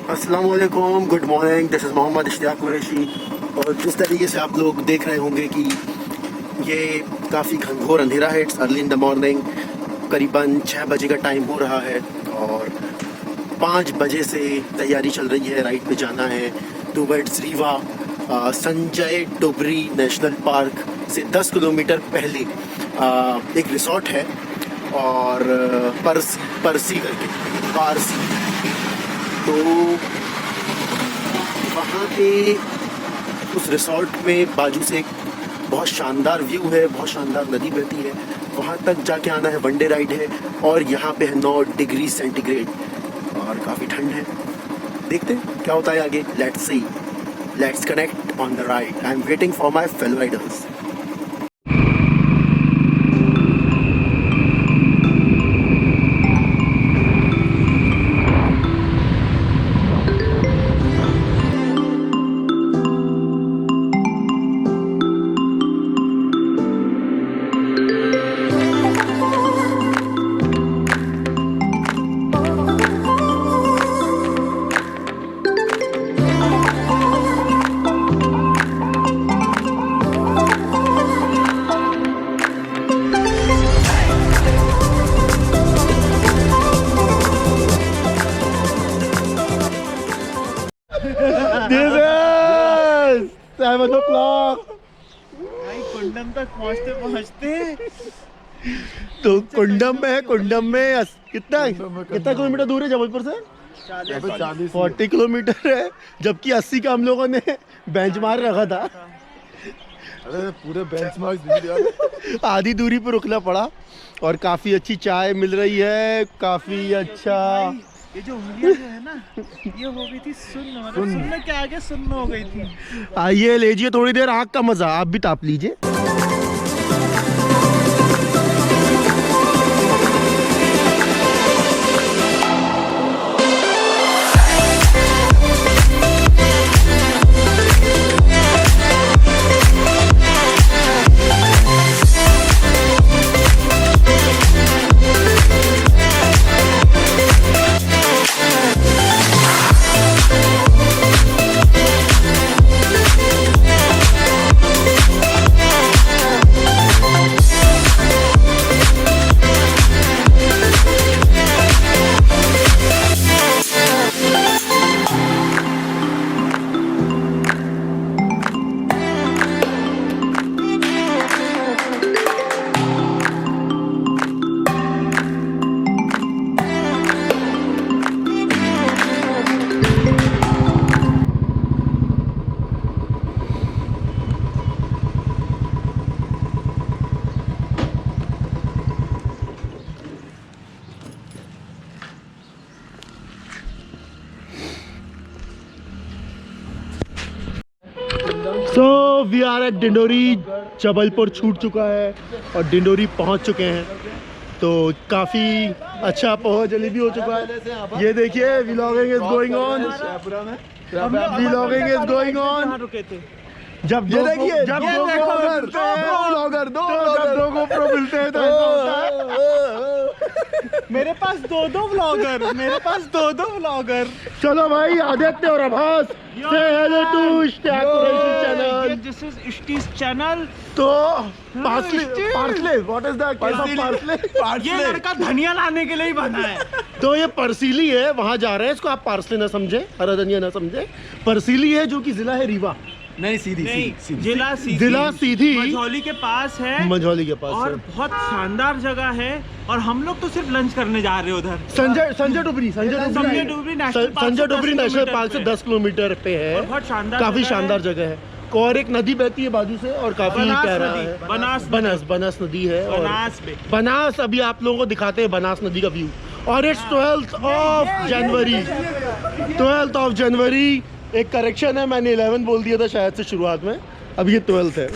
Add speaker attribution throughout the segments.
Speaker 1: अस्सलाम वालेकुम, good morning, this is Mohammad Ishtiaq Qureshi. और जिस तरीके से आप लोग देख रहे होंगे कि ये काफ़ी घनघोर अंधेरा है, it's early in the morning, करीबन 6 बजे का टाइम हो रहा है और 5 बजे से तैयारी चल रही है, राइड पे जाना है towards Rewa. Sanjay Dhubri national park से 10 किलोमीटर पहले एक रिसोर्ट है और परसी करके पारसी, तो वहाँ पे उस रिसोर्ट में बाजू से एक बहुत शानदार व्यू है, बहुत शानदार नदी बहती है। वहाँ तक जाके आना है, वनडे राइड है और यहाँ पे है 9 डिग्री सेंटीग्रेड और काफ़ी ठंड है। देखते हैं क्या होता है आगे। Let's see, let's connect on the ride. I am waiting for my fellow Riders.
Speaker 2: Kundam तक पहुँचते पहुँचते
Speaker 1: तो कुंडम में कितना किलोमीटर दूर है जबलपुर से? 40 किलोमीटर है, जबकि 80 का हम लोगों ने बेंचमार्क रखा था।
Speaker 3: अरे पूरे बेंचमार्क
Speaker 1: आधी दूरी पर रुकना पड़ा और काफ़ी अच्छी चाय मिल रही है, काफ़ी अच्छा।
Speaker 2: ये जो उंगलियां जो है ना, ये हो गई थी सुन्न के आगे सुन्न हो गई थी।
Speaker 1: आइए लीजिए थोड़ी देर आग का मजा, आप भी ताप लीजिए। So we are at Dindori. Jabalpur छूट चुका है और डिंडोरी पहुंच चुके हैं, तो काफ़ी अच्छा पोहा जलेबी हो चुका है। ये देखिए, vlogging is going on, vlogging is going on. जब ये देखिए, जब दो गोप्रो मिलते हैं तो ऐसा होता है।
Speaker 2: मेरे पास दो व्लॉगर।
Speaker 1: चलो भाई, आदित्य और आभास से hello to channel.
Speaker 2: This is इश्तीस चैनल।
Speaker 1: तो parsley, what is that? Parsley
Speaker 2: ये लड़का धनिया लाने के लिए ही बना है।
Speaker 1: तो ये परसीली है, वहां जा रहे हैं। इसको आप पार्सले ना समझे, हरा धनिया ना समझे। परसीली है जो कि जिला है रीवा,
Speaker 3: नहीं सीधी
Speaker 1: जिला सीधी
Speaker 2: मझौली के पास है।
Speaker 1: मझौली के पास
Speaker 2: और
Speaker 1: है।
Speaker 2: बहुत शानदार जगह है और हम लोग तो सिर्फ लंच करने जा रहे हैं उधर।
Speaker 1: संजय डुबरी नेशनल पार्क से 10 किलोमीटर पे है।
Speaker 2: बहुत शानदार,
Speaker 1: काफी शानदार जगह है। और एक नदी बहती है बाजू से और काफी प्यारा है। बनास नदी है। और बनास अभी आप लोगों को दिखाते हैं बनास नदी का व्यू। और इट्स 12th ऑफ जनवरी। एक करेक्शन है, मैंने 11 बोल दिया था शायद से शुरुआत में, अब ये 12th है।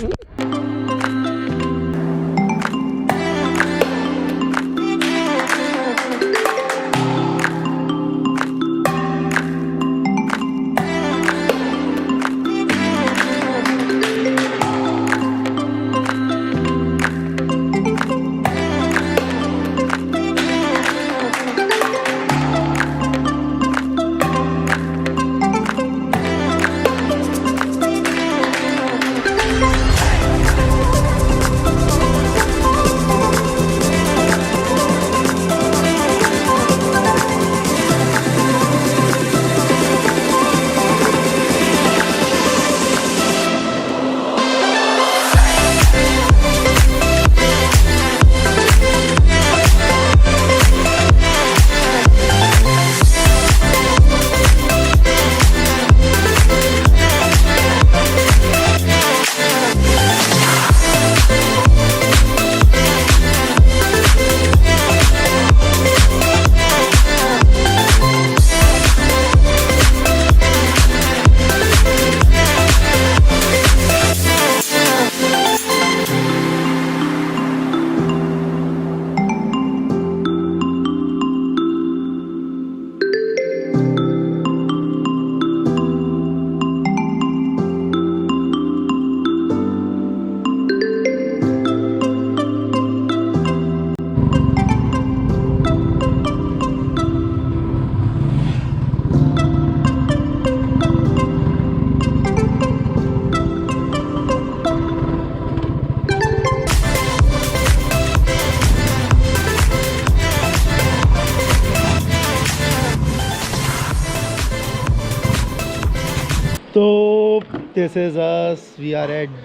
Speaker 1: This is us. We are at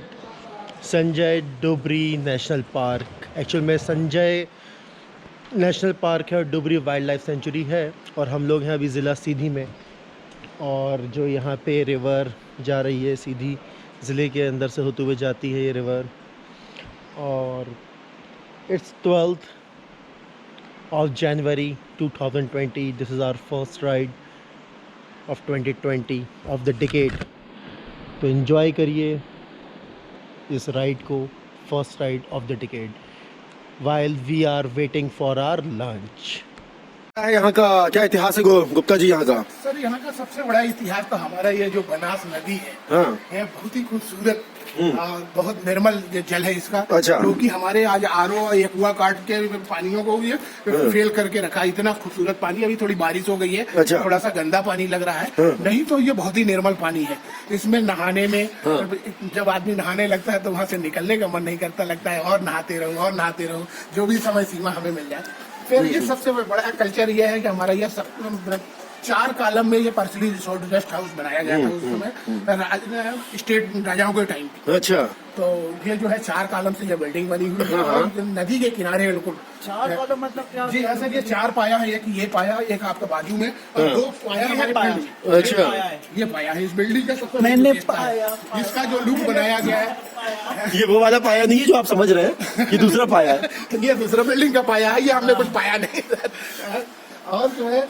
Speaker 1: Sanjay Dhubri national park. Actual में संजय नेशनल पार्क है और डुबरी वाइल्ड लाइफ सेंचुरी है, और हम लोग हैं अभी ज़िला सीधी में। और जो यहाँ पे रिवर जा रही है सीधी ज़िले के अंदर से होते हुए जाती है ये रिवर, और it's 12th of January 2020. This is our first ride of 2020 of the decade. तो enjoy करिए इस राइड को, first ride of the decade, while we are waiting for our lunch. यहाँ का क्या इतिहास है गुप्ता जी यहाँ का?
Speaker 4: सर यहाँ का सबसे बड़ा इतिहास तो हमारा ये जो बनास नदी है,
Speaker 1: हाँ।
Speaker 4: ये बहुत ही खूबसूरत बहुत निर्मल जल है इसका।
Speaker 1: अच्छा।
Speaker 4: क्योंकि हमारे आज आरओ एक्वा काट के पानियों को भी फेल करके रखा, इतना खूबसूरत पानी। अभी थोड़ी बारिश हो गई है,
Speaker 1: अच्छा।
Speaker 4: थोड़ा सा गंदा पानी लग रहा है, नहीं तो ये बहुत ही निर्मल पानी है। इसमें नहाने में जब आदमी नहाने लगता है तो वहाँ से निकलने का मन नहीं करता, लगता है और नहाते रहो जो भी समय सीमा हमें मिल जाए। फिर ये सबसे बड़ा कल्चर ये है कि हमारा ये सब 4 कॉलम में ये पार्सिली रिसोर्ट गेस्ट हाउस बनाया गया था उस समय स्टेट राजाओं के टाइम पे।
Speaker 1: अच्छा।
Speaker 4: तो ये जो है 4 कॉलम से ये बिल्डिंग बनी हुई है, और नदी के किनारे बिल्कुल
Speaker 2: 4 कॉलम मतलब क्या?
Speaker 4: जी हाँ सर, ये 4 पाया है, एक ये पाया, एक आपका बाजू में, और 2 पाया हमारे
Speaker 2: पाया।
Speaker 4: फील्ड में।
Speaker 1: अच्छा।
Speaker 4: ये पाया है इस बिल्डिंग का सबसे
Speaker 2: मैंने
Speaker 4: विशेषता है।
Speaker 2: पाया।
Speaker 4: इसका जो लुक बनाया गया है,
Speaker 1: ये वो वाला पाया नहीं है जो आप समझ रहे हैं, ये दूसरा पाया है।
Speaker 4: ये दूसरा बिल्डिंग का पाया है, ये हमने कुछ पाया नहीं। और जो है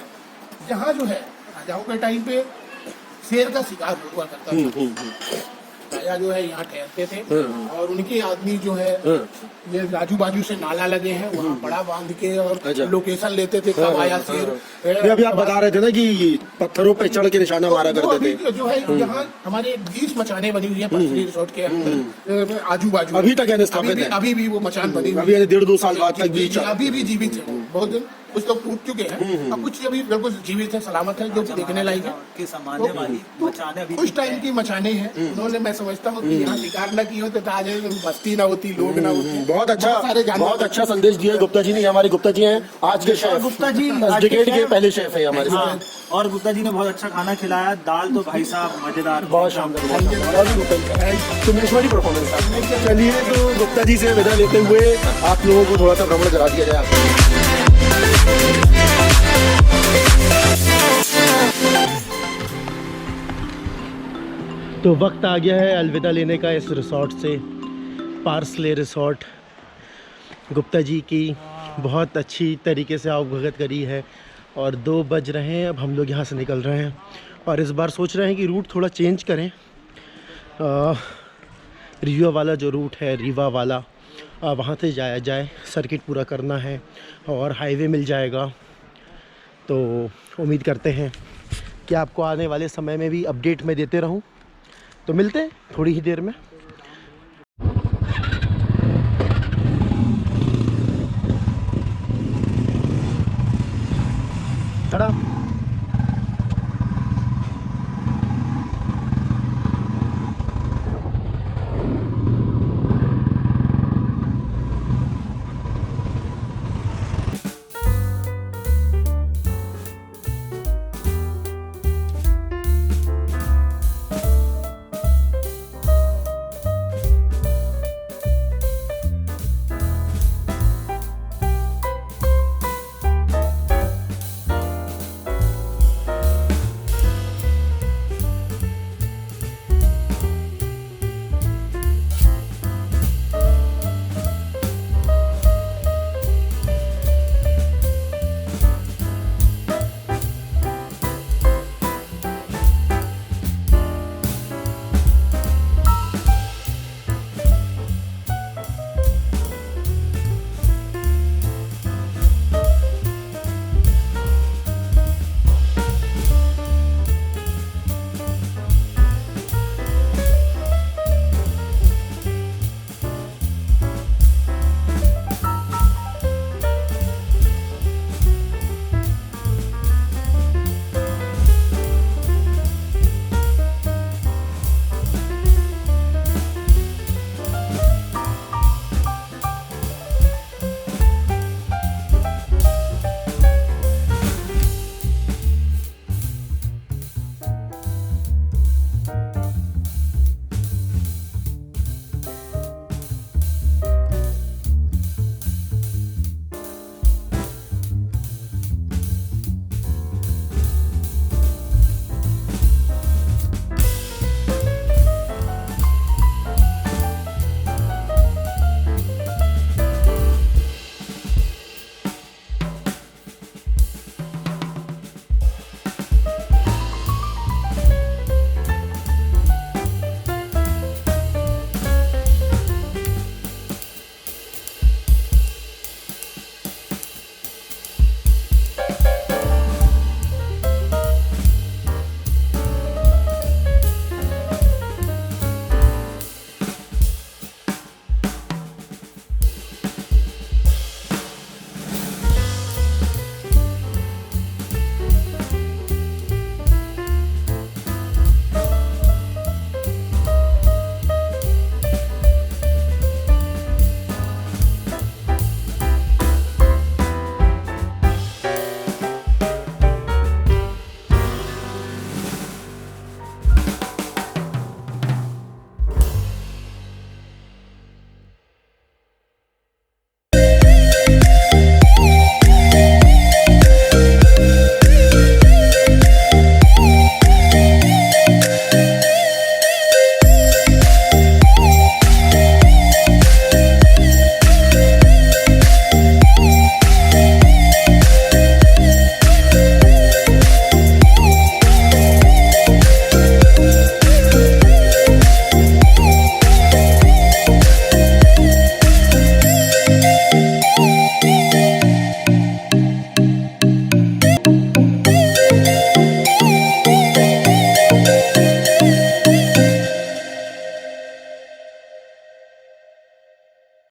Speaker 4: यहाँ जो है राजाओं के टाइम पे शेर का शिकार हुआ करता था। राजा जो है यहाँ ठहरते थे, और उनके आदमी जो है ये आजू बाजू से नाला लगे हैं, वहाँ बड़ा बांध के और
Speaker 1: अच्छा।
Speaker 4: लोकेशन लेते थे कब आया शेर।
Speaker 1: ये अभी आप बता रहे थे ना कि पत्थरों पे चढ़ के निशाना मारा करते थे।
Speaker 4: जो है यहाँ हमारे 20 मचाने बनी हुई है पार्सिली रिसोर्ट के अंदर आजू बाजू।
Speaker 1: अभी तक यानी स्थापित है?
Speaker 4: अभी भी वो मचान बनी हुई है।
Speaker 1: अभी यानी 1.5-2 साल बाद तक भी
Speaker 4: अभी भी जीवित है। बहुत दिन कुछ तो टूट चुके हैं, अब कुछ अभी बिल्कुल जीवित है, सलामत है, जो देखने लायक है।
Speaker 2: के समाने वाली मचाने अभी
Speaker 4: कुछ टाइम की मचाने हैं उन्होंने, मैं समझता हूँ कि यहाँ शिकार न की होते तो आज बस्ती ना होती, लोग ना होते।
Speaker 1: बहुत
Speaker 4: सारे
Speaker 1: अच्छा,
Speaker 4: जानवर
Speaker 1: बहुत अच्छा संदेश दिया गुप्ता जी ने। हमारे गुप्ता जी हैं आज के शेफ,
Speaker 2: गुप्ता जी
Speaker 1: डिकेड के पहले शेफ है हमारे
Speaker 2: हाँ,
Speaker 1: साथ।
Speaker 2: और गुप्ता जी ने बहुत अच्छा खाना खिलाया। दाल तो भाई साहब मजेदार,
Speaker 1: बहुत शानदार तुम्हेश्वरी परफॉर्मेंस। चलिए तो गुप्ता जी से विदा लेते हुए आप लोगों को थोड़ा सा भ्रमण करा दिया जाए। तो वक्त आ गया है अलविदा लेने का इस रिसोर्ट से, पार्सले रिसोर्ट। गुप्ता जी की बहुत अच्छी तरीके से आवभगत करी है, और 2 बज रहे हैं, अब हम लोग यहाँ से निकल रहे हैं। और इस बार सोच रहे हैं कि रूट थोड़ा चेंज करें। रीवा वाला जो रूट है, रीवा वाला, वहाँ से जाया जाए, सर्किट पूरा करना है और हाईवे मिल जाएगा। तो उम्मीद करते हैं कि आपको आने वाले समय में भी अपडेट मैं देते रहूं। तो मिलते हैं थोड़ी ही देर में।